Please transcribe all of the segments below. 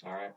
All right.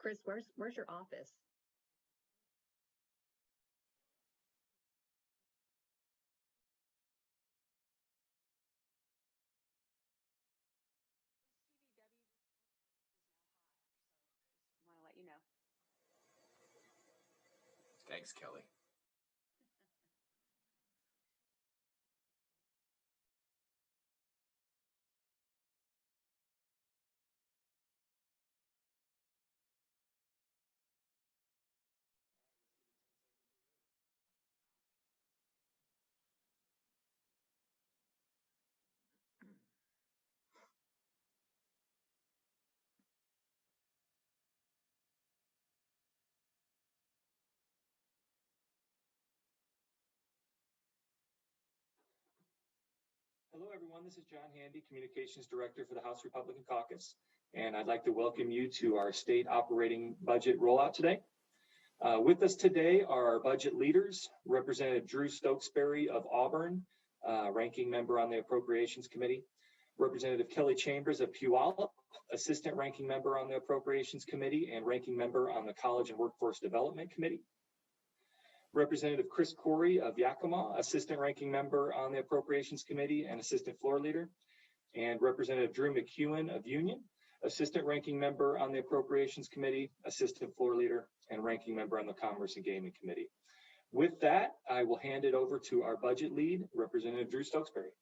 Chris, where's your office? Want to let you know. Thanks, Kelly. Hello, everyone. This is John Handy, Communications Director for the House Republican Caucus, and I'd like to welcome you to our state operating budget rollout today. With us today are our budget leaders, Representative Drew Stokesbary of Auburn, ranking member on the Appropriations Committee, Representative Kelly Chambers of Puyallup, assistant ranking member on the Appropriations Committee and ranking member on the College and Workforce Development Committee, Representative Chris Corey of Yakima, assistant ranking member on the Appropriations Committee and assistant floor leader, and Representative Drew McEwen of Union, assistant ranking member on the Appropriations Committee, assistant floor leader, and ranking member on the Commerce and Gaming Committee. With that, I will hand it over to our budget lead, Representative Drew Stokesbary.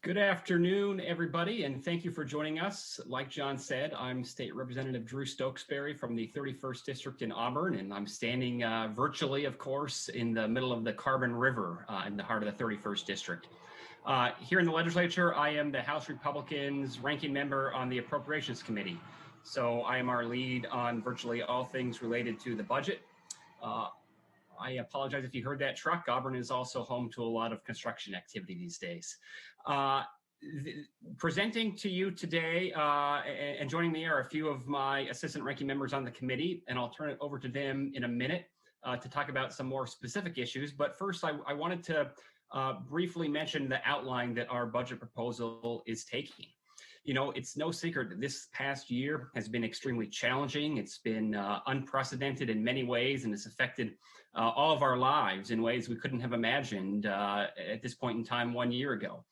Good afternoon, everybody, and thank you for joining us. Like John said, I'm State Representative Drew Stokesbary from the 31st District in Auburn, and I'm standing virtually, of course, in the middle of the Carbon River in the heart of the 31st District. Here in the legislature, I am the House Republicans' ranking member on the Appropriations Committee. So I am our lead on virtually all things related to the budget. I apologize if you heard that truck. Auburn is also home to a lot of construction activity these days. Presenting to you today and joining me are a few of my assistant ranking members on the committee, and I'll turn it over to them in a minute to talk about some more specific issues. But first, I wanted to briefly mention the outline that our budget proposal is taking. You know, it's no secret that this past year has been extremely challenging. It's been unprecedented in many ways, and it's affected all of our lives in ways we couldn't have imagined at this point in time 1 year ago.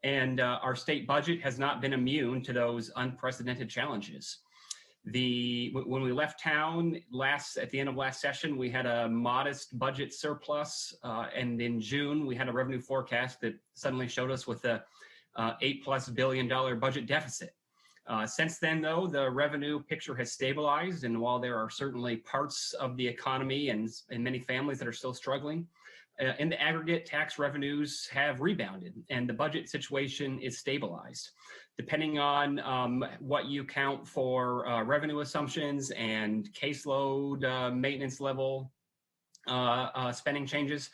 And our state budget has not been immune to those unprecedented challenges. When we left town at the end of last session, we had a modest budget surplus, and in June we had a revenue forecast that suddenly showed us with a $8+ billion budget deficit. Since then, though, the revenue picture has stabilized, and while there are certainly parts of the economy and many families that are still struggling, in the aggregate, tax revenues have rebounded, and the budget situation is stabilized. Depending on what you count for revenue assumptions and caseload maintenance level spending changes,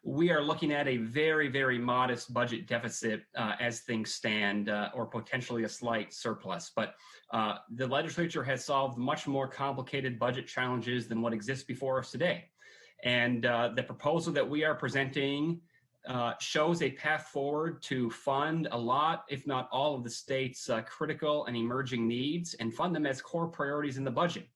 we are looking at a very, very modest budget deficit as things stand, or potentially a slight surplus. But the legislature has solved much more complicated budget challenges than what exists before us today. And the proposal that we are presenting shows a path forward to fund a lot, if not all, of the state's critical and emerging needs and fund them as core priorities in the budget.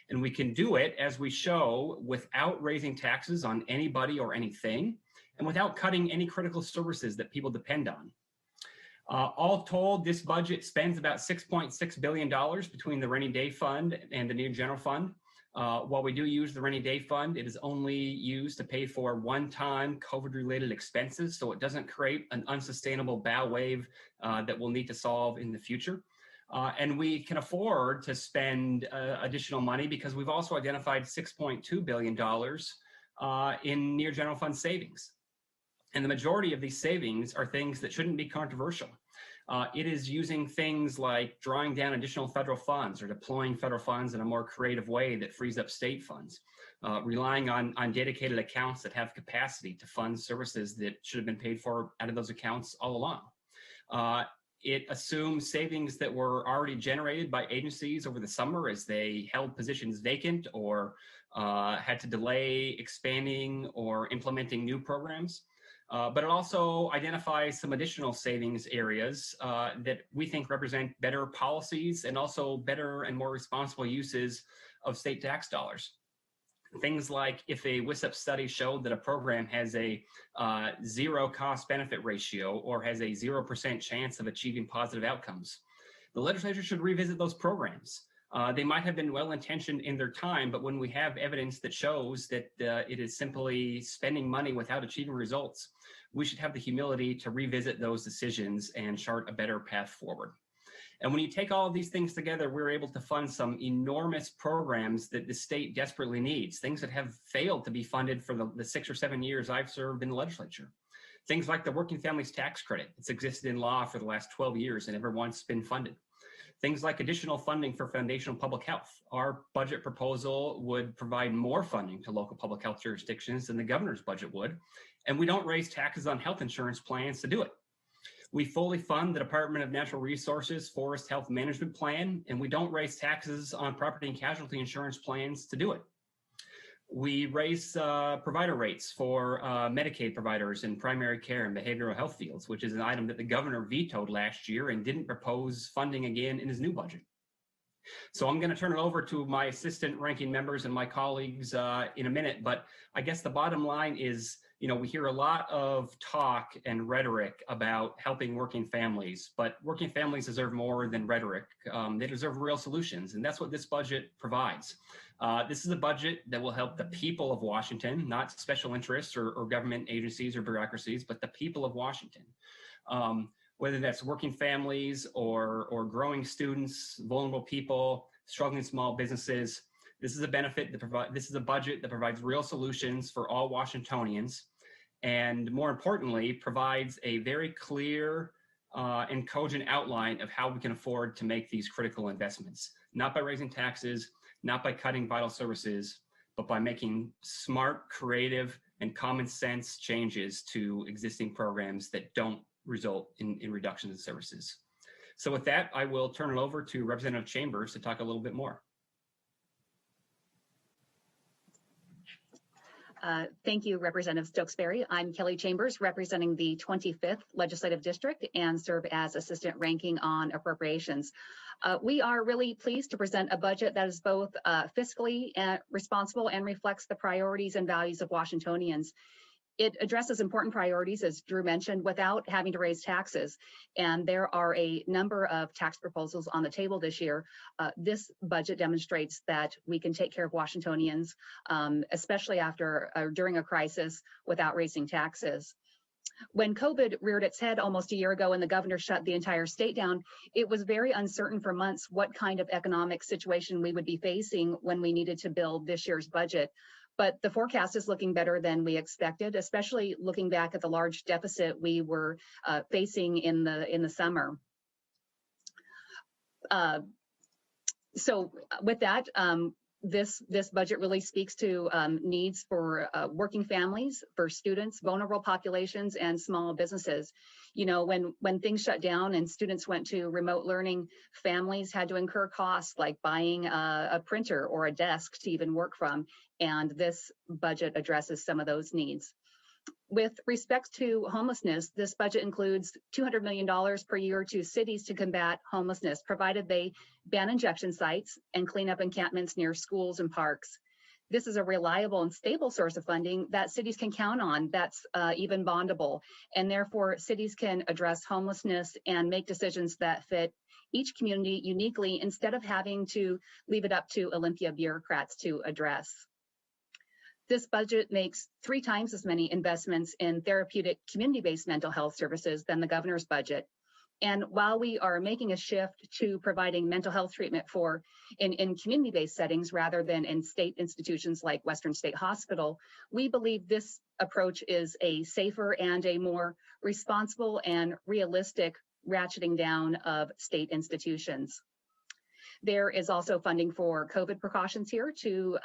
And we can do it, as we show, without raising taxes on anybody or anything, and without cutting any critical services that people depend on. All told, this budget spends about $6.6 billion between the rainy day fund and the new general fund. While we do use the rainy day fund, it is only used to pay for one-time COVID-related expenses, so it doesn't create an unsustainable bow wave that we'll need to solve in the future. And we can afford to spend additional money because we've also identified $6.2 billion in near general fund savings. And the majority of these savings are things that shouldn't be controversial. It is using things like drawing down additional federal funds or deploying federal funds in a more creative way that frees up state funds, relying on dedicated accounts that have capacity to fund services that should have been paid for out of those accounts all along. It assumes savings that were already generated by agencies over the summer as they held positions vacant or had to delay expanding or implementing new programs. But it also identifies some additional savings areas that we think represent better policies and also better and more responsible uses of state tax dollars. Things like if a WISP study showed that a program has a zero cost benefit ratio or has a 0% chance of achieving positive outcomes, the legislature should revisit those programs. They might have been well-intentioned in their time, but when we have evidence that shows that it is simply spending money without achieving results, we should have the humility to revisit those decisions and chart a better path forward. And when you take all of these things together, we're able to fund some enormous programs that the state desperately needs, things that have failed to be funded for the 6 or 7 years I've served in the legislature. Things like the Working Families Tax Credit. It's existed in law for the last 12 years and never once been funded. Things like additional funding for foundational public health. Our budget proposal would provide more funding to local public health jurisdictions than the governor's budget would, and we don't raise taxes on health insurance plans to do it. We fully fund the Department of Natural Resources Forest Health Management Plan, and we don't raise taxes on property and casualty insurance plans to do it. We raise provider rates for Medicaid providers in primary care and behavioral health fields, which is an item that the governor vetoed last year and didn't propose funding again in his new budget. So I'm going to turn it over to my assistant ranking members and my colleagues in a minute, but I guess the bottom line is, you know, we hear a lot of talk and rhetoric about helping working families, but working families deserve more than rhetoric. They deserve real solutions, and that's what this budget provides. This is a budget that will help the people of Washington, not special interests or government agencies or bureaucracies, but the people of Washington. whether that's working families or growing students, vulnerable people, struggling small businesses. This is a this is a budget that provides real solutions for all Washingtonians, and more importantly, provides a very clear and cogent outline of how we can afford to make these critical investments, not by raising taxes, not by cutting vital services, but by making smart, creative, and common sense changes to existing programs that don't result in reductions in services. So with that, I will turn it over to Representative Chambers to talk a little bit more. Thank you, Representative Stokesbary. I'm Kelly Chambers, representing the 25th Legislative District and serve as Assistant Ranking on Appropriations. We are really pleased to present a budget that is both fiscally responsible and reflects the priorities and values of Washingtonians. It addresses important priorities, as Drew mentioned, without having to raise taxes. And there are a number of tax proposals on the table this year. This budget demonstrates that we can take care of Washingtonians, especially after during a crisis, without raising taxes. When COVID reared its head almost a year ago and the governor shut the entire state down, it was very uncertain for months what kind of economic situation we would be facing when we needed to build this year's budget. But the forecast is looking better than we expected, especially looking back at the large deficit we were facing in the summer. So with that, this budget really speaks to needs for working families, for students, vulnerable populations, and small businesses. You know, when things shut down and students went to remote learning, families had to incur costs like buying a printer or a desk to even work from, and this budget addresses some of those needs. With respect to homelessness, this budget includes $200 million per year to cities to combat homelessness, provided they ban injection sites and clean up encampments near schools and parks. This is a reliable and stable source of funding that cities can count on, that's even bondable, and therefore cities can address homelessness and make decisions that fit each community uniquely instead of having to leave it up to Olympia bureaucrats to address. This budget makes 3 times as many investments in therapeutic community-based mental health services than the governor's budget. And while we are making a shift to providing mental health treatment in community-based settings rather than in state institutions like Western State Hospital, we believe this approach is a safer and a more responsible and realistic ratcheting down of state institutions. There is also funding for COVID precautions here to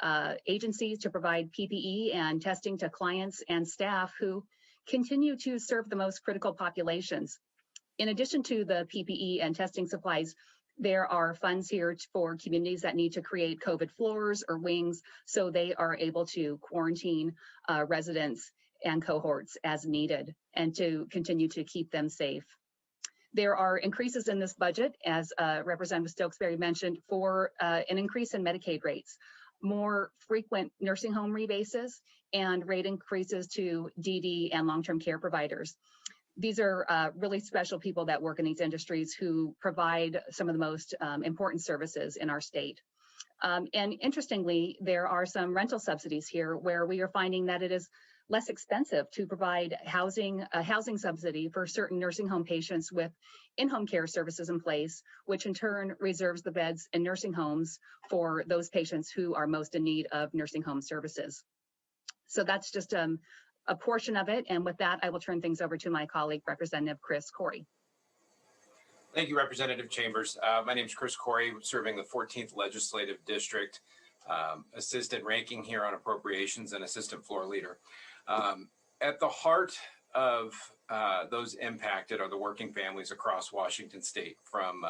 agencies to provide PPE and testing to clients and staff who continue to serve the most critical populations. In addition to the PPE and testing supplies, there are funds here for communities that need to create COVID floors or wings so they are able to quarantine residents and cohorts as needed and to continue to keep them safe. There are increases in this budget, as Representative Stokesbary mentioned, for an increase in Medicaid rates, more frequent nursing home rebases, and rate increases to DD and long-term care providers. These are really special people that work in these industries who provide some of the most important services in our state. And interestingly, there are some rental subsidies here where we are finding that it is less expensive to provide a housing subsidy for certain nursing home patients with in-home care services in place, which in turn reserves the beds in nursing homes for those patients who are most in need of nursing home services. So that's just a portion of it. And with that, I will turn things over to my colleague, Representative Chris Corey. Thank you, Representative Chambers. My name is Chris Corey, serving the 14th Legislative District, Assistant Ranking here on Appropriations and Assistant Floor Leader. At the heart of those impacted are the working families across Washington State, from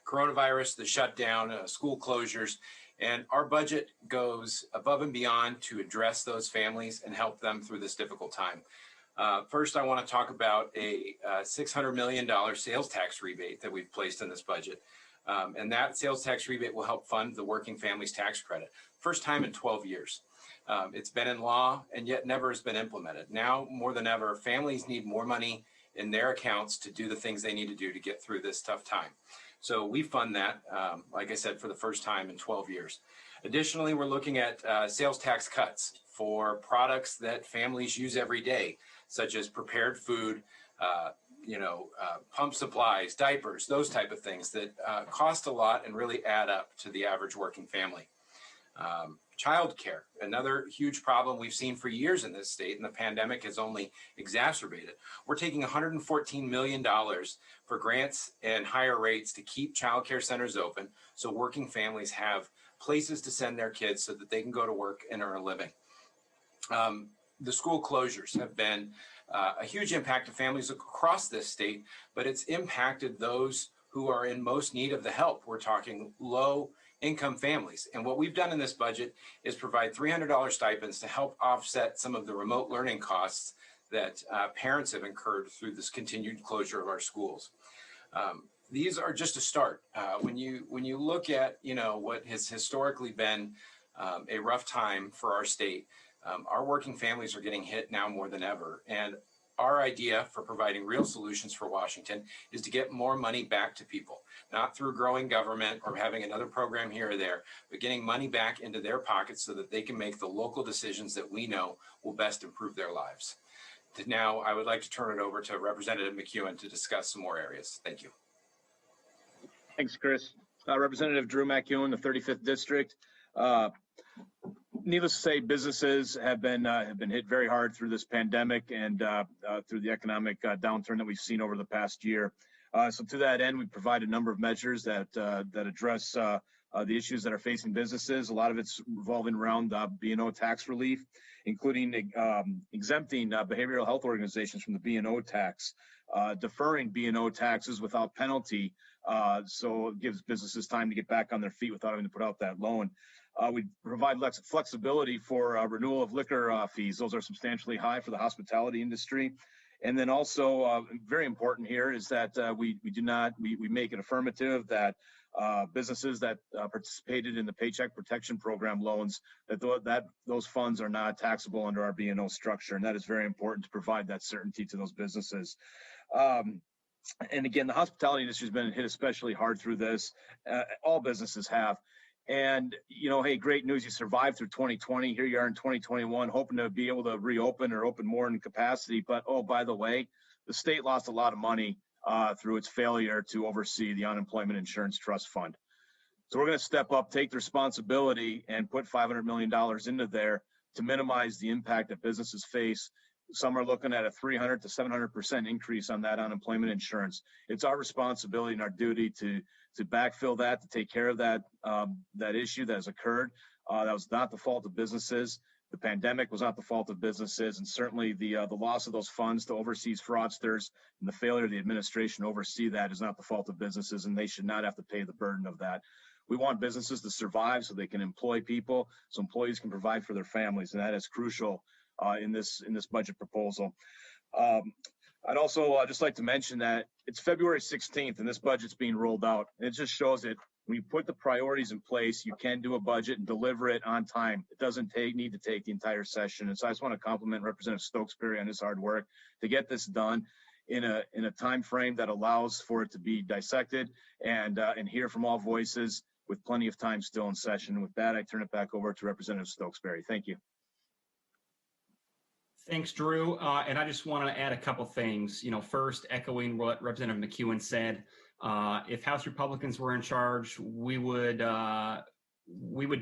coronavirus, the shutdown, school closures, and our budget goes above and beyond to address those families and help them through this difficult time. First, I want to talk about a $600 million sales tax rebate that we've placed in this budget. And that sales tax rebate will help fund the working families tax credit. First time in 12 years. It's been in law and yet never has been implemented. Now, more than ever, families need more money in their accounts to do the things they need to do to get through this tough time. So we fund that, like I said, for the first time in 12 years. Additionally, we're looking at sales tax cuts for products that families use every day, such as prepared food, pump supplies, diapers, those type of things that cost a lot and really add up to the average working family. Childcare, another huge problem we've seen for years in this state, and the pandemic has only exacerbated. We're taking $114 million for grants and higher rates to keep childcare centers open so working families have places to send their kids so that they can go to work and earn a living. The school closures have been a huge impact to families across this state, but it's impacted those who are in most need of the help. We're talking low income families. And what we've done in this budget is provide $300 stipends to help offset some of the remote learning costs that parents have incurred through this continued closure of our schools. These are just a start. When you look at what has historically been a rough time for our state, our working families are getting hit now more than ever. And our idea for providing real solutions for Washington is to get more money back to people, not through growing government or having another program here or there, but getting money back into their pockets so that they can make the local decisions that we know will best improve their lives. Now, I would like to turn it over to Representative McEwen to discuss some more areas. Thank you. Thanks, Chris. Representative Drew McEwen, the 35th District. Needless to say, businesses have been hit very hard through this pandemic and through the economic downturn that we've seen over the past year. So to that end, we provide a number of measures that address the issues that are facing businesses. A lot of it's revolving around B&O tax relief, including exempting behavioral health organizations from the B&O tax, deferring B&O taxes without penalty, so it gives businesses time to get back on their feet without having to put out that loan. We provide flexibility for renewal of liquor fees. Those are substantially high for the hospitality industry. And then also very important here is that we make it affirmative that businesses that participated in the Paycheck Protection Program loans, that those funds are not taxable under our B&O structure. And that is very important to provide that certainty to those businesses. And again, the hospitality industry has been hit especially hard through this. All businesses have. And, hey, great news. You survived through 2020. Here you are in 2021, hoping to be able to reopen or open more in capacity. But, oh, by the way, the state lost a lot of money through its failure to oversee the Unemployment Insurance Trust Fund. So we're going to step up, take the responsibility, and put $500 million into there to minimize the impact that businesses face. Some are looking at a 300 to 700% increase on that unemployment insurance. It's our responsibility and our duty to backfill that, to take care of that issue that has occurred. That was not the fault of businesses. The pandemic was not the fault of businesses, and certainly the loss of those funds to overseas fraudsters and the failure of the administration to oversee that is not the fault of businesses, and they should not have to pay the burden of that. We want businesses to survive so they can employ people, so employees can provide for their families, and that is crucial in this budget proposal. I'd also just like to mention that it's February 16th and this budget's being rolled out. And it just shows that when you put the priorities in place, you can do a budget and deliver it on time. It doesn't need to take the entire session. And so I just want to compliment Representative Stokesbary on his hard work to get this done in a time frame that allows for it to be dissected and hear from all voices with plenty of time still in session. And with that, I turn it back over to Representative Stokesbary. Thank you. Thanks, Drew. And I just want to add a couple things. First, echoing what Representative McEwen said, if House Republicans were in charge, we would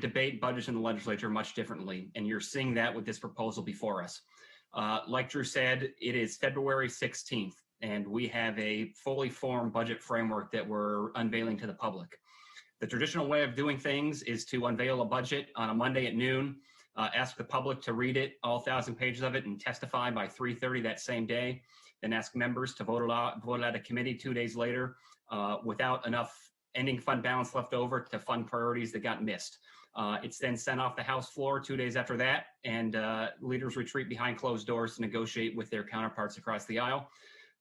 debate budgets in the legislature much differently. And you're seeing that with this proposal before us. Like Drew said, it is February 16th, and we have a fully formed budget framework that we're unveiling to the public. The traditional way of doing things is to unveil a budget on a Monday at noon, ask the public to read it, all 1,000 pages of it, and testify by 3:30 that same day, then ask members to vote at a committee 2 days later without enough ending fund balance left over to fund priorities that got missed. It's then sent off the House floor 2 days after that, and leaders retreat behind closed doors to negotiate with their counterparts across the aisle,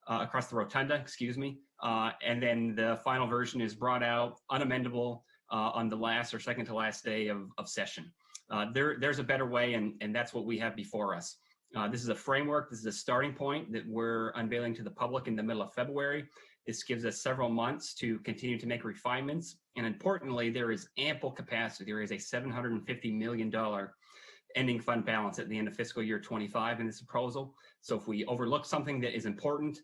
across the rotunda, excuse me. And then the final version is brought out unamendable on the last or second to last day of session. There's a better way, and that's what we have before us. This is a framework. This is a starting point that we're unveiling to the public in the middle of February. This gives us several months to continue to make refinements. And importantly, there is ample capacity. There is a $750 million ending fund balance at the end of fiscal year 25 in this proposal. So if we overlook something that is important,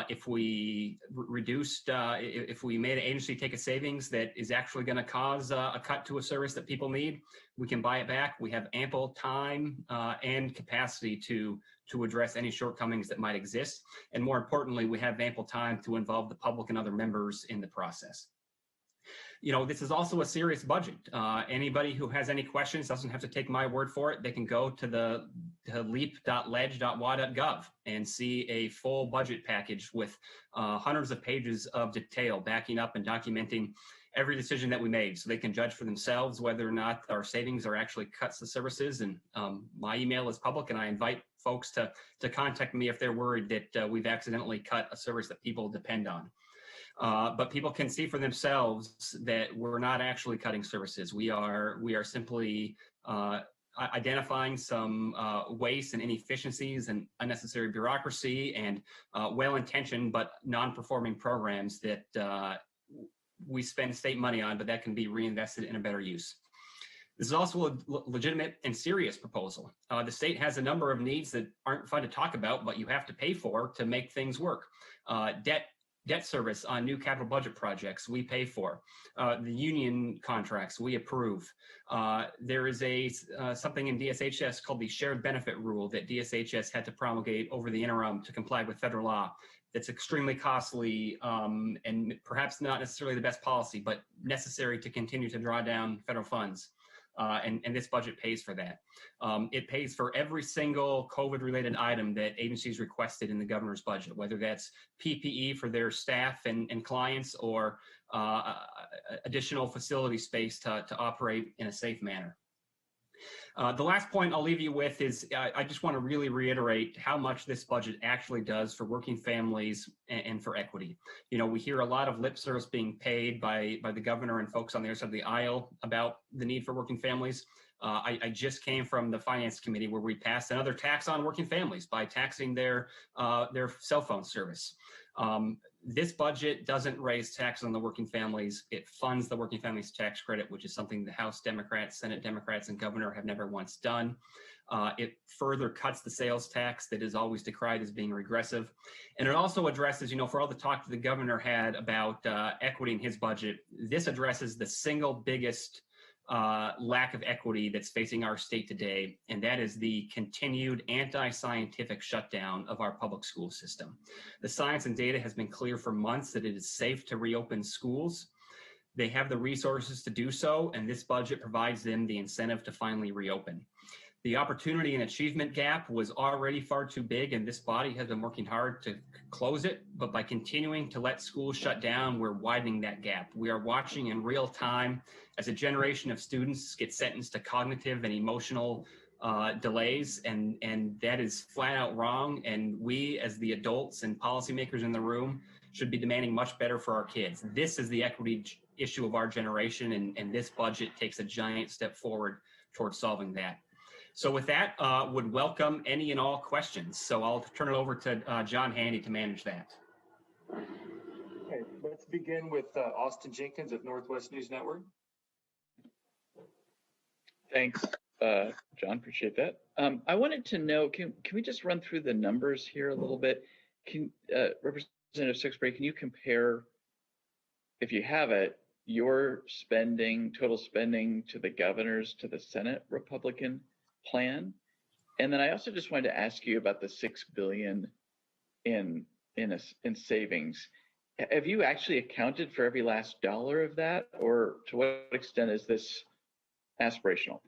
if we reduced, if we made an agency take a savings that is actually going to cause a cut to a service that people need, we can buy it back. We have ample time and capacity to address any shortcomings that might exist. And more importantly, we have ample time to involve the public and other members in the process. You know, this is also a serious budget. Anybody who has any questions doesn't have to take my word for it. They can go to leap.ledge.wa.gov and see a full budget package with hundreds of pages of detail backing up and documenting every decision that we made, so they can judge for themselves whether or not our savings are actually cuts to services. And my email is public, and I invite folks to contact me if they're worried that we've accidentally cut a service that people depend on. But people can see for themselves that we're not actually cutting services. We are simply identifying some waste and inefficiencies and unnecessary bureaucracy and well-intentioned but non-performing programs that we spend state money on, but that can be reinvested in a better use. This is also a legitimate and serious proposal. The state has a number of needs that aren't fun to talk about, but you have to pay for to make things work. Debt service on new capital budget projects, we pay for. The union contracts, we approve. There is something in DSHS called the shared benefit rule that DSHS had to promulgate over the interim to comply with federal law. That's extremely costly and perhaps not necessarily the best policy, but necessary to continue to draw down federal funds. And this budget pays for that. It pays for every single COVID-related item that agencies requested in the governor's budget, whether that's PPE for their staff and clients or additional facility space to operate in a safe manner. The last point I'll leave you with is I just want to really reiterate how much this budget actually does for working families and for equity. You know, we hear a lot of lip service being paid by the governor and folks on the other side of the aisle about the need for working families. I just came from the finance committee where we passed another tax on working families by taxing their cell phone service. This budget doesn't raise taxes on the working families. It funds the working families tax credit, which is something the House Democrats, Senate Democrats, and governor have never once done. It further cuts the sales tax that is always decried as being regressive. And it also addresses, you know, for all the talk that the governor had about equity in his budget, this addresses the single biggest lack of equity that's facing our state today, and that is the continued anti-scientific shutdown of our public school system. The science and data has been clear for months that it is safe to reopen schools. They have the resources to do so, and this budget provides them the incentive to finally reopen. The opportunity and achievement gap was already far too big, and this body has been working hard to close it. But by continuing to let schools shut down, we're widening that gap. We are watching in real time as a generation of students get sentenced to cognitive and emotional delays, and that is flat out wrong. And we, as the adults and policymakers in the room, should be demanding much better for our kids. This is the equity issue of our generation, and this budget takes a giant step forward towards solving that. So with that, would welcome any and all questions. So I'll turn it over to John Handy to manage that. Okay, let's begin with Austin Jenkins of Northwest News Network. Thanks, John, appreciate that. I wanted to know, can we just run through the numbers here a little bit? Representative Stokesbary, can you compare, if you have it, your spending, total spending to the governor's, to the Senate Republican plan? And then I also just wanted to ask you about the $6 billion in savings. Have you actually accounted for every last dollar of that, or to what extent is this aspirational?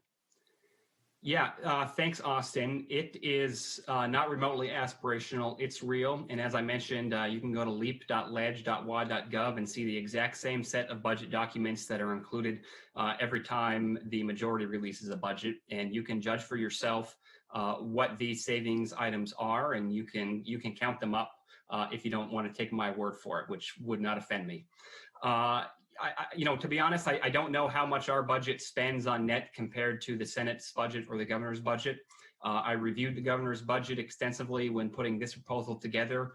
Yeah, thanks, Austin. It is not remotely aspirational. It's real. And as I mentioned, you can go to leap.ledge.wa.gov and see the exact same set of budget documents that are included every time the majority releases a budget. And you can judge for yourself what these savings items are, and you can count them up if you don't want to take my word for it, which would not offend me. To be honest, I don't know how much our budget spends on net compared to the Senate's budget or the governor's budget. I reviewed the governor's budget extensively when putting this proposal together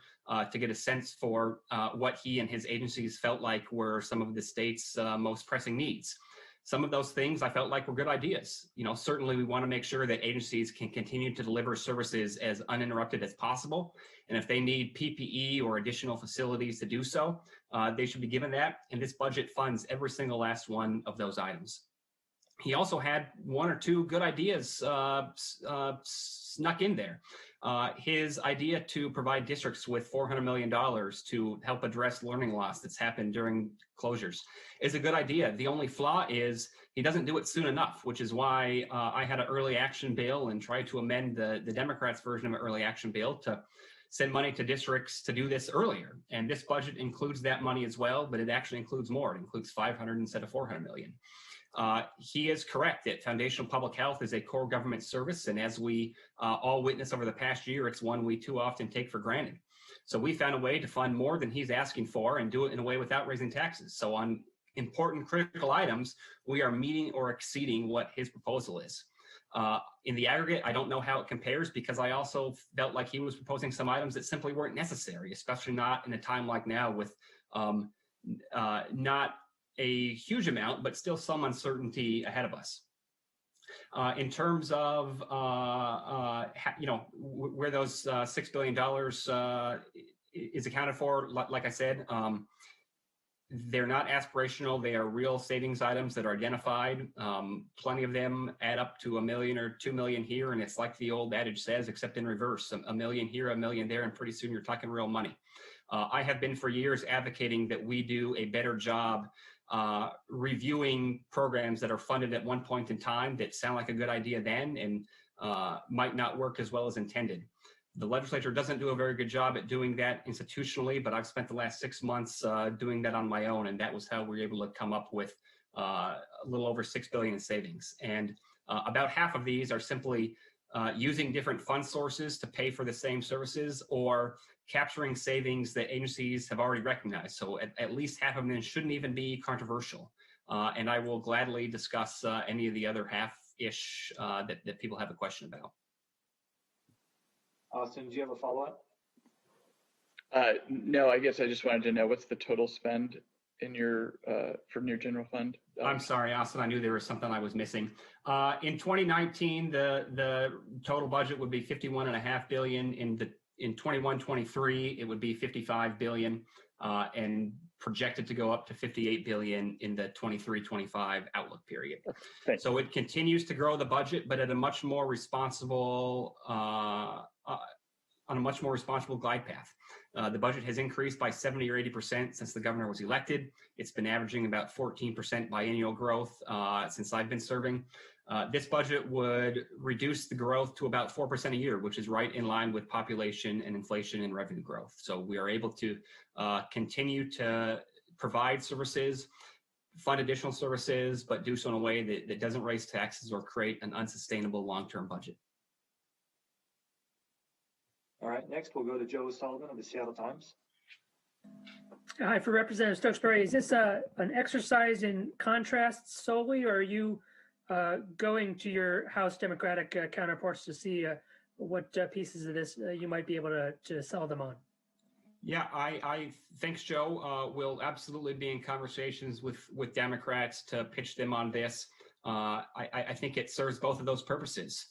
to get a sense for what he and his agencies felt like were some of the state's most pressing needs. some of those things I felt like were good ideas. Certainly we want to make sure that agencies can continue to deliver services as uninterrupted as possible. And if they need PPE or additional facilities to do so, they should be given that. And this budget funds every single last one of those items. He also had one or two good ideas snuck in there. His idea to provide districts with $400 million to help address learning loss that's happened during closures is a good idea. The only flaw is he doesn't do it soon enough, which is why I had an early action bill and tried to amend the Democrats' version of an early action bill to send money to districts to do this earlier. And this budget includes that money as well, but it actually includes more. It includes 500 instead of 400 million. He is correct that foundational public health is a core government service. And as we all witness over the past year, it's one we too often take for granted. So we found a way to fund more than he's asking for and do it in a way without raising taxes. So on important critical items, we are meeting or exceeding what his proposal is. In the aggregate, I don't know how it compares because I also felt like he was proposing some items that simply weren't necessary, especially not in a time like now with not a huge amount, but still some uncertainty ahead of us. In terms of where those $6 billion is accounted for, like I said, they're not aspirational. They are real savings items that are identified. Plenty of them add up to $1 million or $2 million here, and it's like the old adage says, except in reverse: $1 million here, $1 million there, and pretty soon you're talking real money. I have been for years advocating that we do a better job reviewing programs that are funded at one point in time that sound like a good idea then and might not work as well as intended. The legislature doesn't do a very good job at doing that institutionally, but I've spent the last 6 months doing that on my own, and that was how we were able to come up with a little over $6 billion in savings. And about half of these are simply using different fund sources to pay for the same services or capturing savings that agencies have already recognized. So at least half of them shouldn't even be controversial. And I will gladly discuss any of the other half-ish that people have a question about. Austin, do you have a follow-up? No, I guess I just wanted to know what's the total spend in your from your general fund? I'm sorry, Austin, I knew there was something I was missing. In 2019, the total budget would be $51.5 billion. In 21-23, it would be $55 billion, and projected to go up to $58 billion in the 23-25 outlook period. Thanks. So it continues to grow the budget, but at a much more responsible on a much more responsible glide path. The budget has increased by 70 or 80% since the governor was elected. It's been averaging about 14% biennial growth since I've been serving. This budget would reduce the growth to about 4% a year, which is right in line with population and inflation and revenue growth. So we are able to continue to provide services, fund additional services, but do so in a way that doesn't raise taxes or create an unsustainable long-term budget. All right, next we'll go to Joe Sullivan of the Seattle Times. Hi, for Representative Stokesbary, is this an exercise in contrast solely, or are you going to your House Democratic counterparts to see what pieces of this you might be able to sell them on? Yeah, I thanks, Joe. We'll absolutely be in conversations with Democrats to pitch them on this. I think it serves both of those purposes.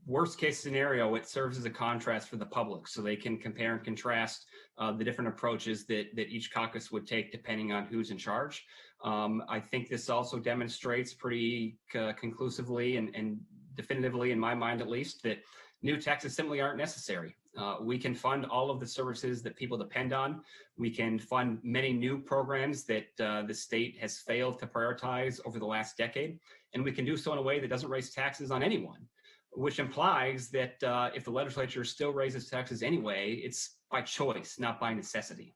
Worst case scenario, it serves as a contrast for the public so they can compare and contrast the different approaches that each caucus would take depending on who's in charge. I think this also demonstrates pretty conclusively and definitively, in my mind at least, that new taxes simply aren't necessary. We can fund all of the services that people depend on. We can fund many new programs that the state has failed to prioritize over the last decade. And we can do so in a way that doesn't raise taxes on anyone, which implies that if the legislature still raises taxes anyway, it's by choice, not by necessity.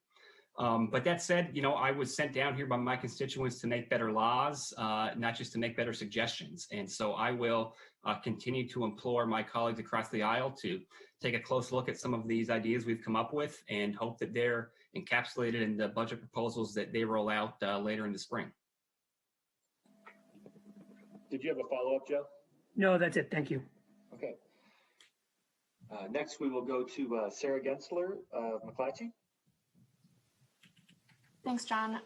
But that said, I was sent down here by my constituents to make better laws, not just to make better suggestions. And so I will continue to implore my colleagues across the aisle to take a close look at some of these ideas we've come up with and hope that they're encapsulated in the budget proposals that they roll out later in the spring. Did you have a follow-up, Joe? No, that's it. Thank you. Okay. Next, we will go to Sarah Gensler of McClatchy. Thanks, John.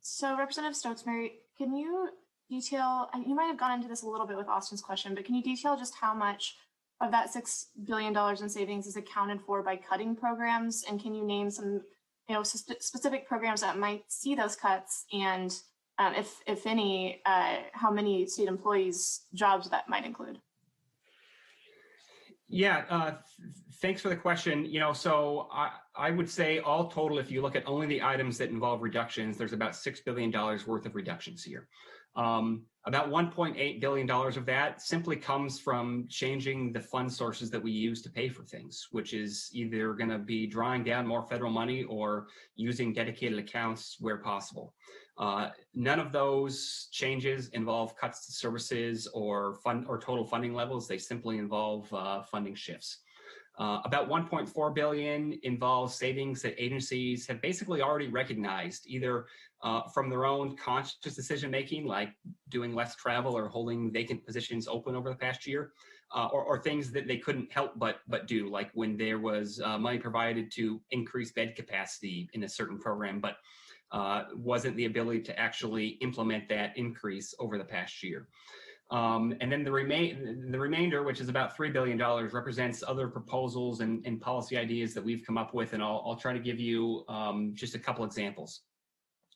So Representative Stokesbary, can you detail, you might have gone into this a little bit with Austin's question, but can you detail just how much of that $6 billion in savings is accounted for by cutting programs? And can you name some, specific programs that might see those cuts? And if any, how many state employees' jobs that might include? Yeah, thanks for the question. So I would say all total, if you look at only the items that involve reductions, there's about $6 billion worth of reductions here. About $1.8 billion of that simply comes from changing the fund sources that we use to pay for things, which is either going to be drawing down more federal money or using dedicated accounts where possible. None of those changes involve cuts to services or total funding levels. They simply involve funding shifts. About 1.4 billion involves savings that agencies have basically already recognized, either from their own conscious decision making, like doing less travel or holding vacant positions open over the past year, or things that they couldn't help but do, like when there was money provided to increase bed capacity in a certain program, but wasn't the ability to actually implement that increase over the past year. And then the remainder, which is about $3 billion, represents other proposals and policy ideas that we've come up with, and I'll try to give you just a couple examples.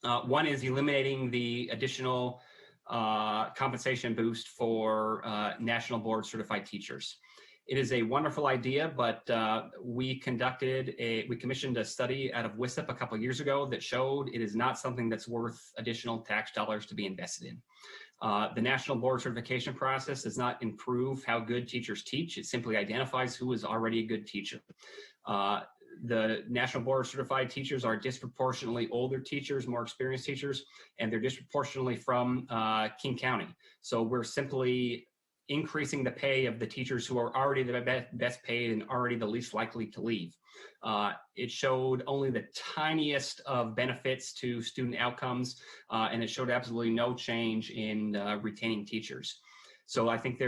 One is eliminating the additional compensation boost for National Board Certified Teachers. It is a wonderful idea, but we commissioned a study out of WISIP a couple of years ago that showed it is not something that's worth additional tax dollars to be invested in. The National Board Certification process does not improve how good teachers teach. It simply identifies who is already a good teacher. The National Board Certified teachers are disproportionately older teachers, more experienced teachers, and they're disproportionately from King County. So we're simply increasing the pay of the teachers who are already the best paid and already the least likely to leave. It showed only the tiniest of benefits to student outcomes, and it showed absolutely no change in retaining teachers. So I think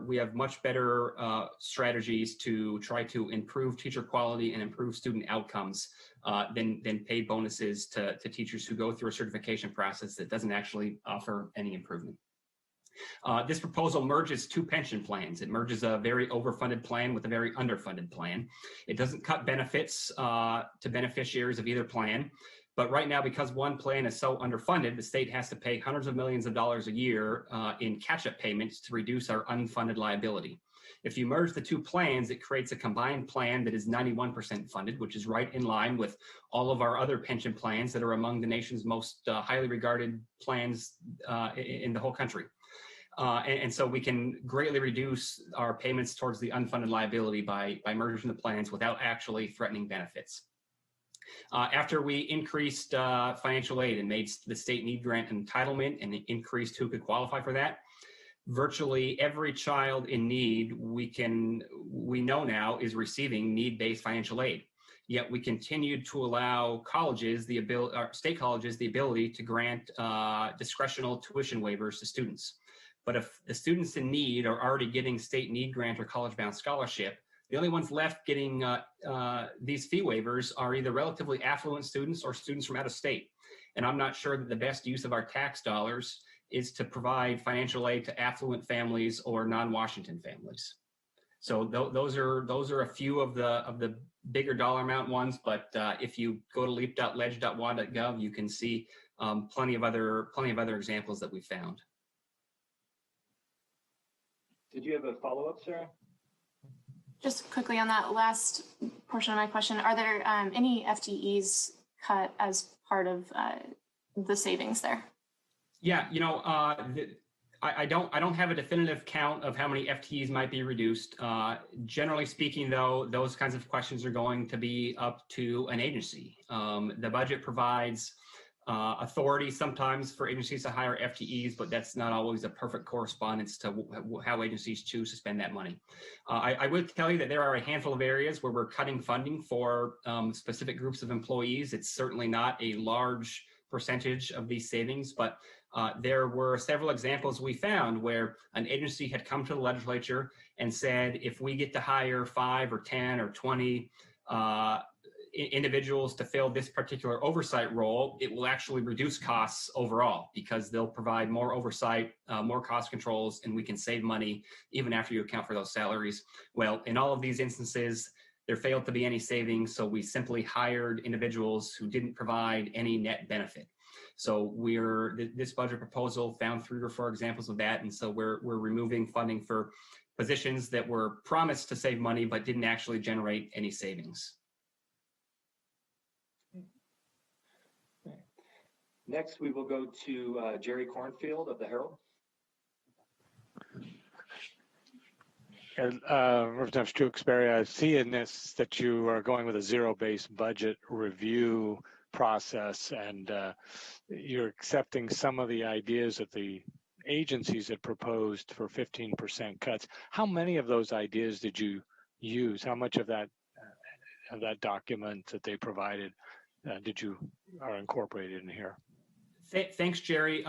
we have much better strategies to try to improve teacher quality and improve student outcomes than paid bonuses to teachers who go through a certification process that doesn't actually offer any improvement. This proposal merges two pension plans. It merges a very overfunded plan with a very underfunded plan. It doesn't cut benefits to beneficiaries of either plan. But right now, because one plan is so underfunded, the state has to pay hundreds of millions of dollars a year in catch-up payments to reduce our unfunded liability. If you merge the two plans, it creates a combined plan that is 91% funded, which is right in line with all of our other pension plans that are among the nation's most highly regarded plans in the whole country. And so we can greatly reduce our payments towards the unfunded liability by merging the plans without actually threatening benefits. After we increased financial aid and made the state need grant entitlement and increased who could qualify for that, virtually every child in need we know now is receiving need-based financial aid. Yet we continued to allow colleges state colleges the ability to grant discretional tuition waivers to students. But if the students in need are already getting state need grant or college-bound scholarship, the only ones left getting these fee waivers are either relatively affluent students or students from out of state. And I'm not sure that the best use of our tax dollars is to provide financial aid to affluent families or non-Washington families. So those are a few of the bigger dollar amount ones. But if you go to leap.ledge.wa.gov, you can see plenty of other examples that we found. Did you have a follow-up, Sarah? Just quickly on that last portion of my question, are there any FTEs cut as part of the savings there? Yeah, I don't have a definitive count of how many FTEs might be reduced. Generally speaking, though, those kinds of questions are going to be up to an agency. The budget provides authority sometimes for agencies to hire FTEs, but that's not always a perfect correspondence to how agencies choose to spend that money. I would tell you that there are a handful of areas where we're cutting funding for specific groups of employees. It's certainly not a large percentage of these savings, but there were several examples we found where an agency had come to the legislature and said, if we get to hire 5 or 10 or 20 individuals to fill this particular oversight role, it will actually reduce costs overall because they'll provide more oversight, more cost controls, and we can save money even after you account for those salaries. Well, in all of these instances, there failed to be any savings, so we simply hired individuals who didn't provide any net benefit. So this budget proposal found 3 or 4 examples of that, and so we're removing funding for positions that were promised to save money but didn't actually generate any savings. Next, we will go to Jerry Cornfield of the Herald. Representative Stokesbary, I see in this that you are going with a zero-based budget review process, and you're accepting some of the ideas that the agencies had proposed for 15% cuts. How many of those ideas did you use? How much of that document that they provided are incorporated in here? Thanks, Jerry.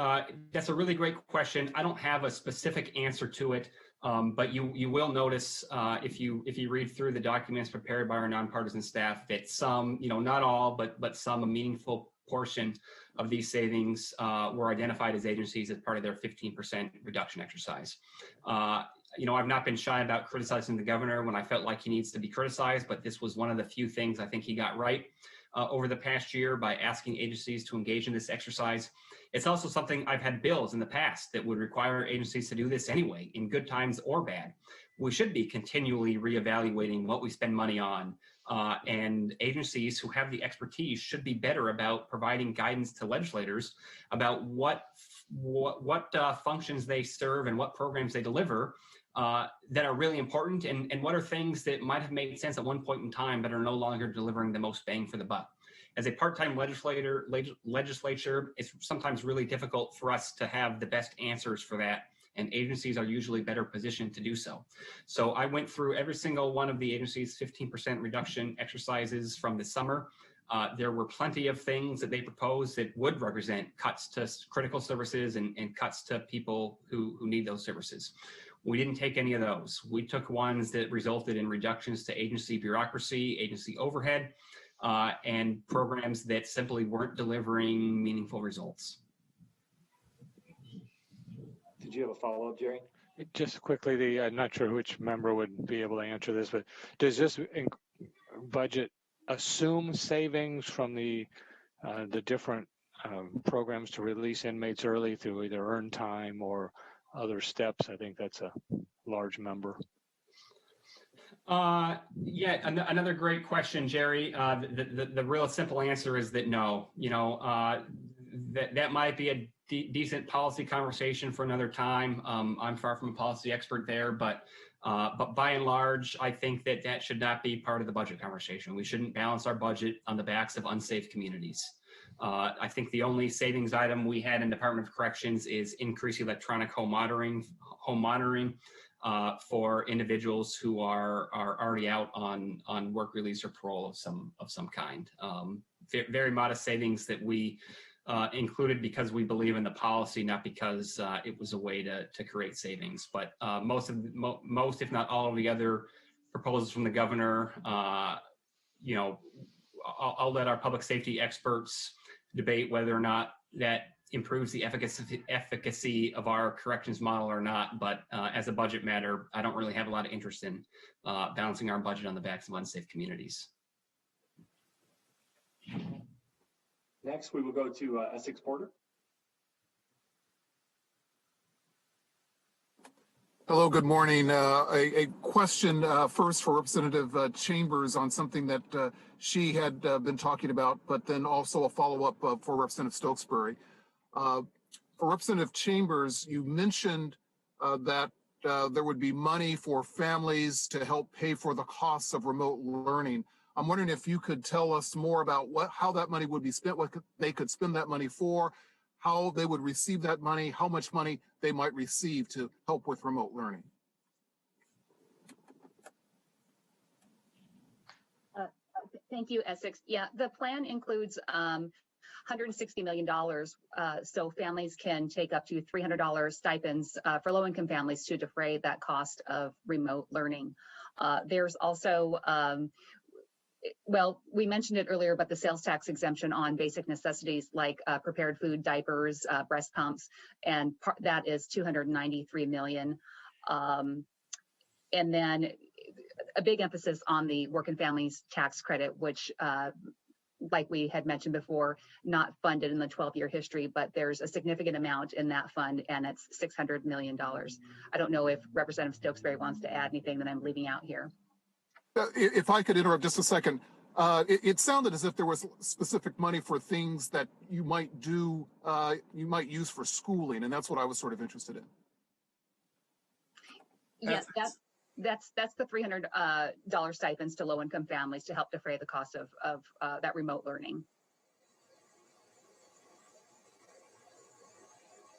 That's a really great question. I don't have a specific answer to it, but you will notice if you read through the documents prepared by our nonpartisan staff that some, not all, but some, a meaningful portion of these savings were identified as agencies as part of their 15% reduction exercise. I've not been shy about criticizing the governor when I felt like he needs to be criticized, but this was one of the few things I think he got right over the past year by asking agencies to engage in this exercise. It's also something I've had bills in the past that would require agencies to do this anyway, in good times or bad. We should be continually reevaluating what we spend money on, and agencies who have the expertise should be better about providing guidance to legislators about what functions they serve and what programs they deliver that are really important, and what are things that might have made sense at one point in time but are no longer delivering the most bang for the buck. As a part-time legislature, it's sometimes really difficult for us to have the best answers for that, and agencies are usually better positioned to do so. So I went through every single one of the agency's 15% reduction exercises from the summer. There were plenty of things that they proposed that would represent cuts to critical services and cuts to people who need those services. We didn't take any of those. We took ones that resulted in reductions to agency bureaucracy, agency overhead, and programs that simply weren't delivering meaningful results. Did you have a follow-up, Jerry? Just quickly, I'm not sure which member would be able to answer this, but does this budget assume savings from the different programs to release inmates early through either earn time or other steps? I think that's a large number. Yeah, another great question, Jerry. The real simple answer is that no. That might be a decent policy conversation for another time. I'm far from a policy expert there, but by and large, I think that should not be part of the budget conversation. We shouldn't balance our budget on the backs of unsafe communities. I think the only savings item we had in Department of Corrections is increased electronic home monitoring for individuals who are already out on work release or parole of some kind. Very modest savings that we included because we believe in the policy, not because it was a way to create savings. But most, if not all, of the other proposals from the governor, I'll let our public safety experts debate whether or not that improves the efficacy of our corrections model or not. But as a budget matter, I don't really have a lot of interest in balancing our budget on the backs of unsafe communities. Next, we will go to Essex Porter. Hello, good morning. A question first for Representative Chambers on something that she had been talking about, but then also a follow-up for Representative Stokesbary. For Representative Chambers, you mentioned that there would be money for families to help pay for the costs of remote learning. I'm wondering if you could tell us more about how that money would be spent, what they could spend that money for, how they would receive that money, how much money they might receive to help with remote learning. Thank you, Essex. Yeah, the plan includes $160 million, so families can take up to $300 stipends for low-income families to defray that cost of remote learning. There's also well, we mentioned it earlier, but the sales tax exemption on basic necessities like prepared food, diapers, breast pumps, and that is 293 million. And then a big emphasis on the work and families tax credit, which like we had mentioned before, not funded in the 12-year history, but there's a significant amount in that fund, and it's $600 million. I don't know if Representative Stokesbary wants to add anything that I'm leaving out here. If I could interrupt just a second, it sounded as if there was specific money for things that you might do, you might use for schooling, and that's what I was sort of interested in. Yes, that's the $300 stipends to low-income families to help defray the cost of that remote learning.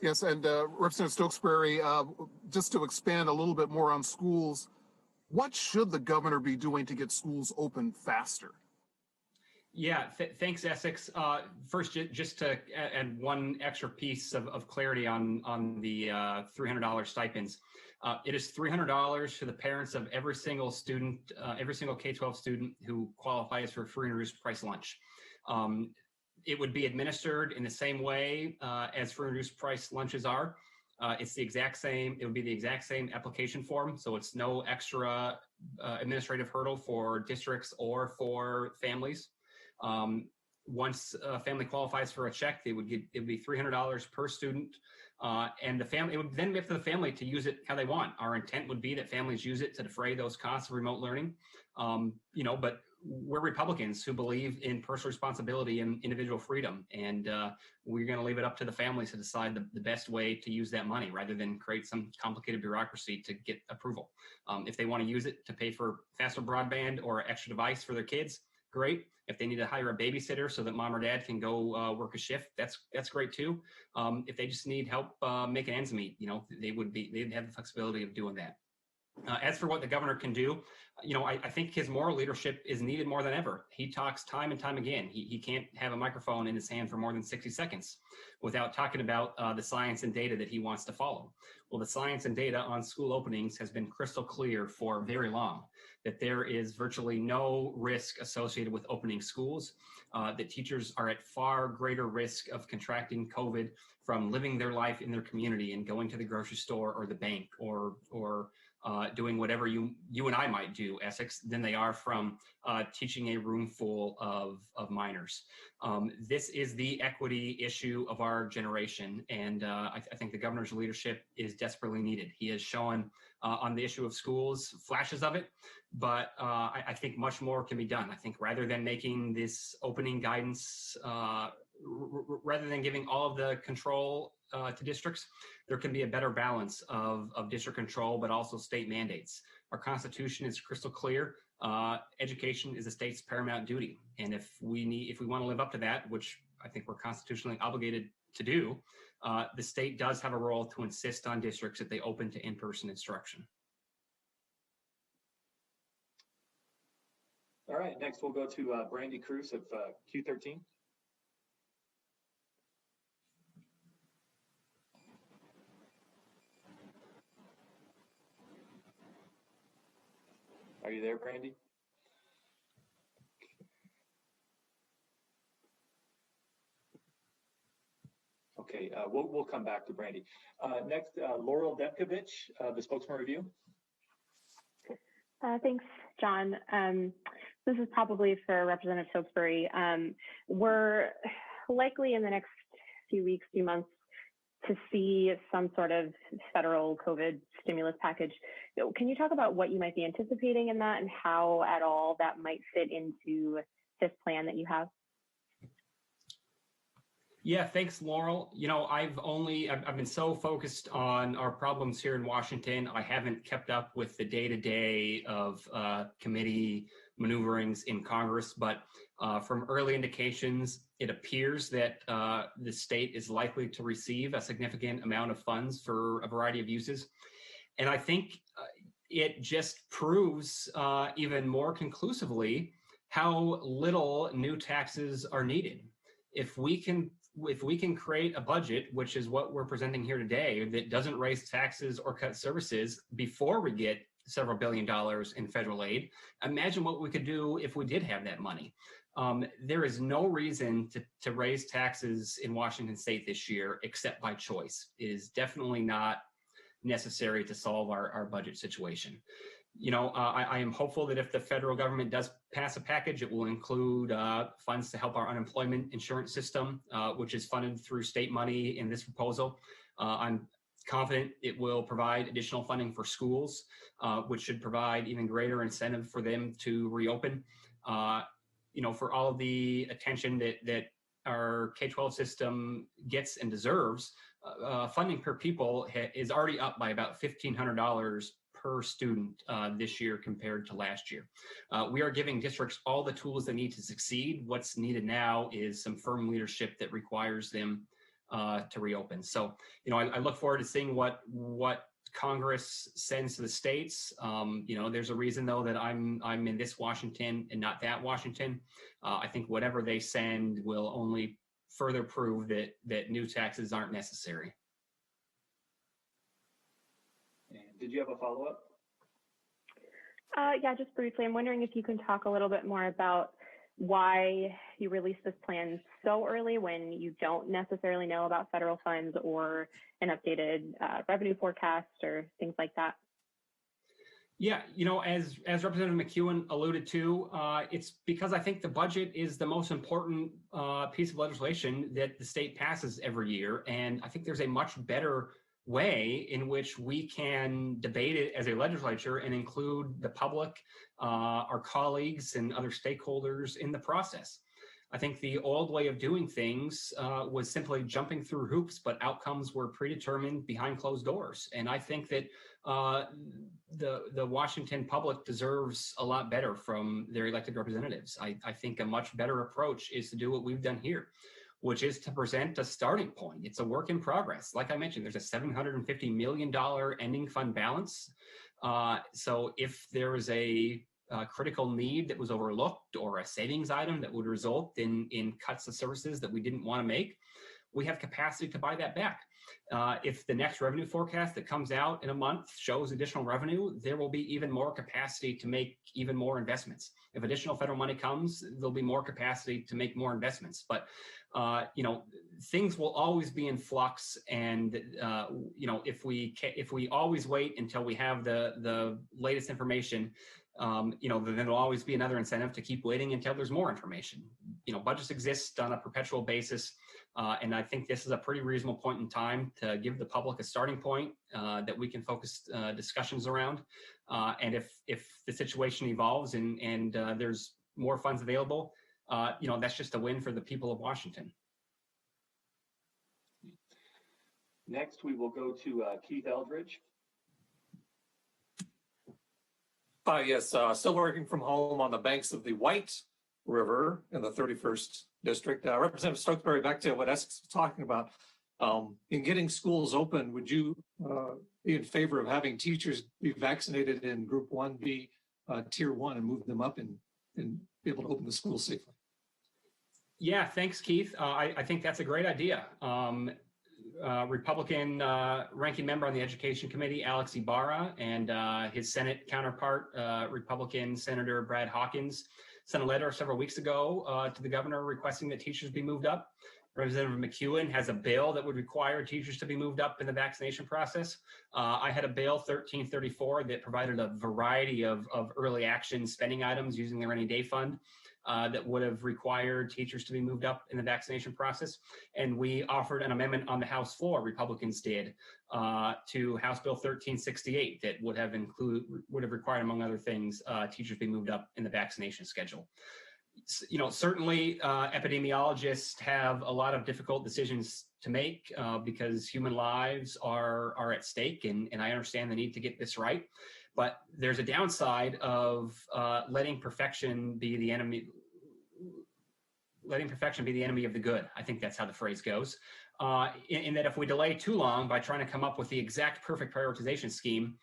Yes, and Representative Stokesbary, just to expand a little bit more on schools, what should the governor be doing to get schools open faster? Yeah, thanks, Essex. First, just to add one extra piece of clarity on the $300 stipends. It is $300 to the parents of every single student, every single K-12 student who qualifies for free and reduced price lunch. It would be administered in the same way as free and reduced price lunches are. It's the exact same, it would be the exact same application form. So it's no extra administrative hurdle for districts or for families. Once a family qualifies for a check, it would be $300 per student. And the family, it would then be up to the family to use it how they want. Our intent would be that families use it to defray those costs of remote learning. But we're Republicans who believe in personal responsibility and individual freedom. And we're going to leave it up to the families to decide the best way to use that money rather than create some complicated bureaucracy to get approval. If they want to use it to pay for faster broadband or an extra device for their kids, great. If they need to hire a babysitter so that mom or dad can go work a shift, that's great too. If they just need help making ends meet, they'd have the flexibility of doing that. As for what the governor can do, I think his moral leadership is needed more than ever. He talks time and time again. He can't have a microphone in his hand for more than 60 seconds without talking about the science and data that he wants to follow. Well, the science and data on school openings has been crystal clear for very long, that there is virtually no risk associated with opening schools, that teachers are at far greater risk of contracting COVID from living their life in their community and going to the grocery store or the bank or doing whatever you and I might do, Essex, than they are from teaching a room full of minors. This is the equity issue of our generation, and I think the governor's leadership is desperately needed. He has shown on the issue of schools flashes of it, but I think much more can be done. I think rather than making this opening guidance, rather than giving all of the control to districts, there can be a better balance of district control, but also state mandates. Our Constitution is crystal clear. Education is a state's paramount duty. And if we want to live up to that, which I think we're constitutionally obligated to do, the state does have a role to insist on districts that they open to in-person instruction. All right, next we'll go to Brandy Cruz of Q13. Are you there, Brandy? Okay, we'll come back to Brandy. Next, Laurel Depkovich, the Spokesman Review. Thanks, John. This is probably for Representative Stokesbary. We're likely in the next few months to see some sort of federal COVID stimulus package. Can you talk about what you might be anticipating in that and how at all that might fit into this plan that you have? Yeah, thanks, Laurel. I've been so focused on our problems here in Washington, I haven't kept up with the day-to-day of committee maneuverings in Congress, but from early indications, it appears that the state is likely to receive a significant amount of funds for a variety of uses. And I think it just proves even more conclusively how little new taxes are needed. If we can create a budget, which is what we're presenting here today, that doesn't raise taxes or cut services before we get several $billion in federal aid. Imagine what we could do if we did have that money. There is no reason to raise taxes in Washington state this year except by choice. It is definitely not necessary to solve our budget situation. You know, I am hopeful that if the federal government does pass a package, it will include funds to help our unemployment insurance system, which is funded through state money in this proposal. I'm confident it will provide additional funding for schools, which should provide even greater incentive for them to reopen. You know, for all of the attention that our K-12 system gets and deserves, funding per pupil is already up by about $1,500 per student this year compared to last year. We are giving districts all the tools they need to succeed. What's needed now is some firm leadership that requires them to reopen. So, you know, I look forward to seeing what Congress sends to the states. You know, there's a reason though that I'm in this Washington and not that Washington. I think whatever they send will only further prove that new taxes aren't necessary. And did you have a follow-up? Yeah, just briefly. I'm wondering if you can talk a little bit more about why you released this plan so early when you don't necessarily know about federal funds or an updated revenue forecast or things like that. Yeah, you know, as Representative McEwen alluded to, it's because I think the budget is the most important piece of legislation that the state passes every year. And I think there's a much better way in which we can debate it as a legislature and include the public, our colleagues, and other stakeholders in the process. I think the old way of doing things was simply jumping through hoops, but outcomes were predetermined behind closed doors. And I think that the Washington public deserves a lot better from their elected representatives. I think a much better approach is to do what we've done here, which is to present a starting point. It's a work in progress. Like I mentioned, there's a $750 million ending fund balance. So if there is a critical need that was overlooked or a savings item that would result in cuts to services that we didn't want to make, we have capacity to buy that back. If the next revenue forecast that comes out in a month shows additional revenue, there will be even more capacity to make even more investments. If additional federal money comes, there'll be more capacity to make more investments. But you know, things will always be in flux, and you know, if we always wait until we have the latest information, you know, then there'll always be another incentive to keep waiting until there's more information. You know, budgets exist on a perpetual basis. And I think this is a pretty reasonable point in time to give the public a starting point that we can focus discussions around. And if the situation evolves and there's more funds available, you know, that's just a win for the people of Washington. Next, we will go to Keith Eldridge. Yes, still working from home on the banks of the White River in the 31st District. Representative Stokesbary, back to what Essex was talking about. In getting schools open, would you be in favor of having teachers be vaccinated in Group 1B, Tier 1, and move them up and be able to open the school safely? Yeah, thanks, Keith. I think that's a great idea. Republican ranking member on the Education Committee, Alex Ibarra, and his Senate counterpart, Republican Senator Brad Hawkins, sent a letter several weeks ago to the governor requesting that teachers be moved up. Representative McEwen has a bill that would require teachers to be moved up in the vaccination process. I had a bill, 1334, that provided a variety of early action spending items using the rainy day fund that would have required teachers to be moved up in the vaccination process. And we offered an amendment on the House floor, Republicans did, to House Bill 1368 that would have required, among other things, teachers be moved up in the vaccination schedule. You know, certainly epidemiologists have a lot of difficult decisions to make because human lives are at stake, and I understand the need to get this right. But there's a downside of letting perfection be the enemy of the good. I think that's how the phrase goes. In that if we delay too long by trying to come up with the exact perfect prioritization scheme,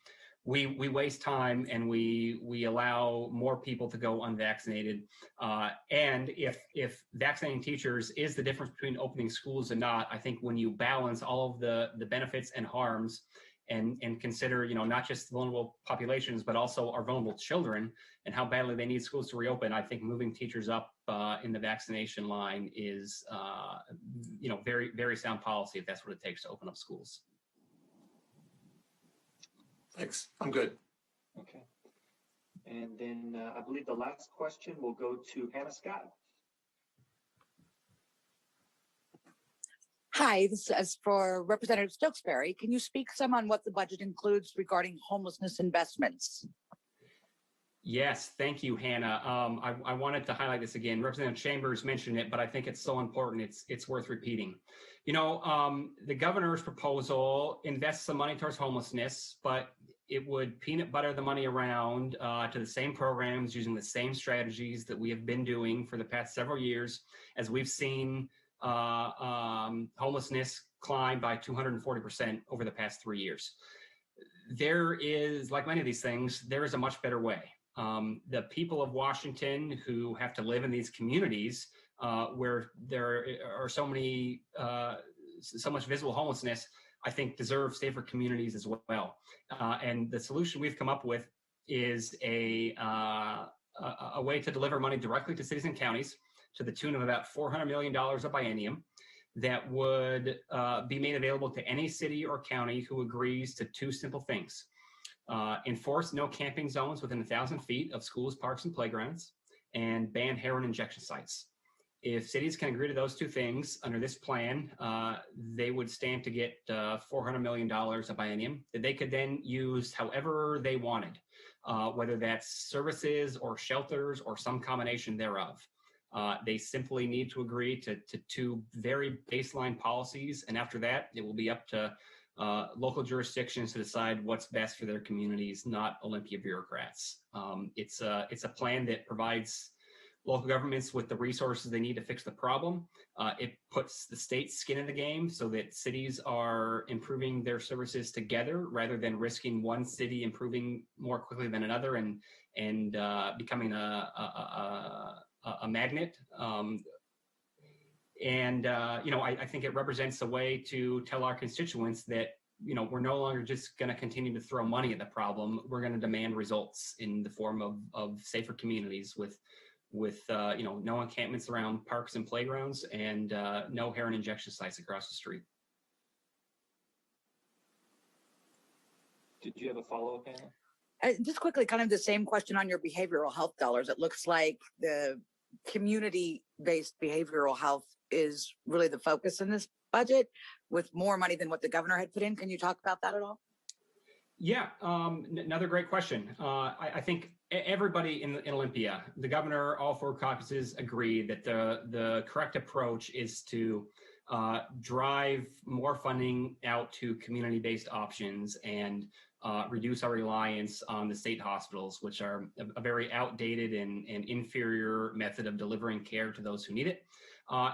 we waste time and we allow more people to go unvaccinated. And if vaccinating teachers is the difference between opening schools and not, I think when you balance all of the benefits and harms, and consider, not just vulnerable populations, but also our vulnerable children and how badly they need schools to reopen. I think moving teachers up in the vaccination line is, very, very sound policy if that's what it takes to open up schools. Thanks. I'm good. Okay. And then I believe the last question will go to Hannah Scott. Hi, this is for Representative Stokesbary. Can you speak some on what the budget includes regarding homelessness investments? Yes, thank you, Hannah. I wanted to highlight this again. Representative Chambers mentioned it, but I think it's so important. It's worth repeating. The governor's proposal invests some money towards homelessness, but it would peanut butter the money around to the same programs using the same strategies that we have been doing for the past several years, as we've seen homelessness climb by 240% over the past 3 years. There is, like many of these things, there is a much better way. The people of Washington who have to live in these communities where there are so much visible homelessness, I think deserve safer communities as well. And the solution we've come up with is a way to deliver money directly to cities and counties to the tune of about $400 million a biennium that would be made available to any city or county who agrees to two simple things. Enforce no camping zones within 1,000 feet of schools, parks, and playgrounds, and ban heroin injection sites. If cities can agree to those two things under this plan, they would stand to get $400 million a biennium that they could then use however they wanted, whether that's services or shelters or some combination thereof. They simply need to agree to two very baseline policies, and after that, it will be up to local jurisdictions to decide what's best for their communities, not Olympia bureaucrats. It's a plan that provides local governments with the resources they need to fix the problem. It puts the state's skin in the game so that cities are improving their services together rather than risking one city improving more quickly than another and becoming a magnet. I think it represents a way to tell our constituents that, we're no longer just going to continue to throw money at the problem. We're going to demand results in the form of safer communities with no encampments around parks and playgrounds and no heroin injection sites across the street. Did you have a follow-up, Hannah? Just quickly, kind of the same question on your behavioral health dollars. It looks like the community-based behavioral health is really the focus in this budget with more money than what the governor had put in. Can you talk about that at all? Yeah, another great question. I think everybody in Olympia, the governor, all four caucuses agree that the correct approach is to drive more funding out to community-based options and reduce our reliance on the state hospitals, which are a very outdated and inferior method of delivering care to those who need it,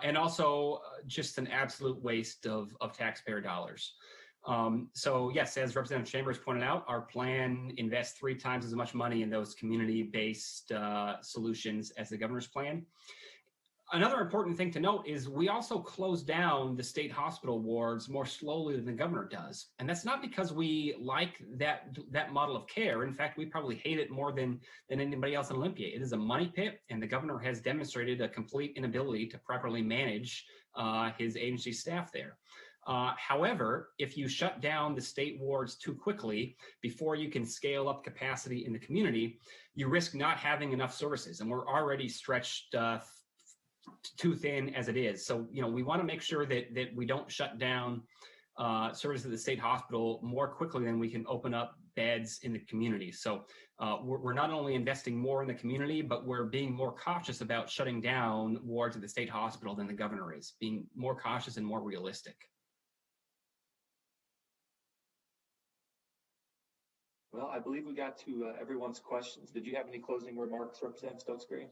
and also just an absolute waste of taxpayer dollars. So yes, as Representative Chambers pointed out, our plan invests 3 times as much money in those community-based solutions as the governor's plan. Another important thing to note is we also close down the state hospital wards more slowly than the governor does. And that's not because we like that model of care. In fact, we probably hate it more than anybody else in Olympia. It is a money pit, and the governor has demonstrated a complete inability to properly manage his agency staff there. However, if you shut down the state wards too quickly before you can scale up capacity in the community, you risk not having enough services. And we're already stretched too thin as it is. So, we want to make sure that we don't shut down services at the state hospital more quickly than we can open up beds in the community. So we're not only investing more in the community, but we're being more cautious about shutting down wards at the state hospital than the governor is, being more cautious and more realistic. Well, I believe we got to everyone's questions. Did you have any closing remarks, Representative Stokesbary?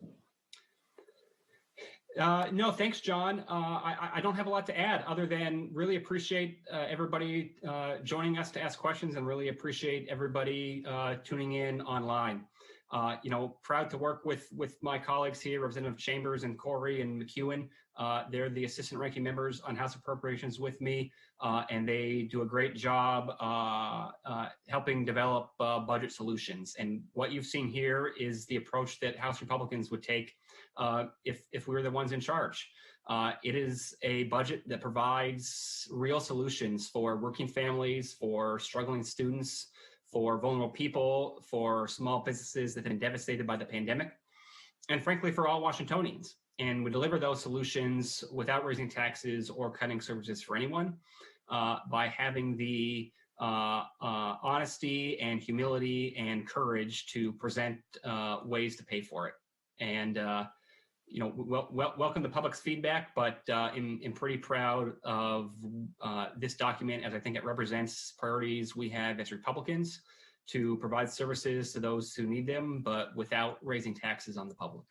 No, thanks, John. I don't have a lot to add other than really appreciate everybody joining us to ask questions and really appreciate everybody tuning in online. Proud to work with my colleagues here, Representative Chambers and Corey and McEwen. They're the assistant ranking members on House Appropriations with me, and they do a great job helping develop budget solutions. And what you've seen here is the approach that House Republicans would take if we were the ones in charge. It is a budget that provides real solutions for working families, for struggling students, for vulnerable people, for small businesses that have been devastated by the pandemic, and frankly, for all Washingtonians. And we deliver those solutions without raising taxes or cutting services for anyone, by having the honesty and humility and courage to present ways to pay for it. And welcome the public's feedback, but I'm pretty proud of this document, as I think it represents priorities we have as Republicans to provide services to those who need them, but without raising taxes on the public.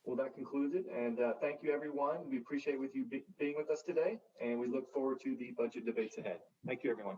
Well, that concludes it. And thank you, everyone. We appreciate you being with us today, and we look forward to the budget debates ahead. Thank you, everyone.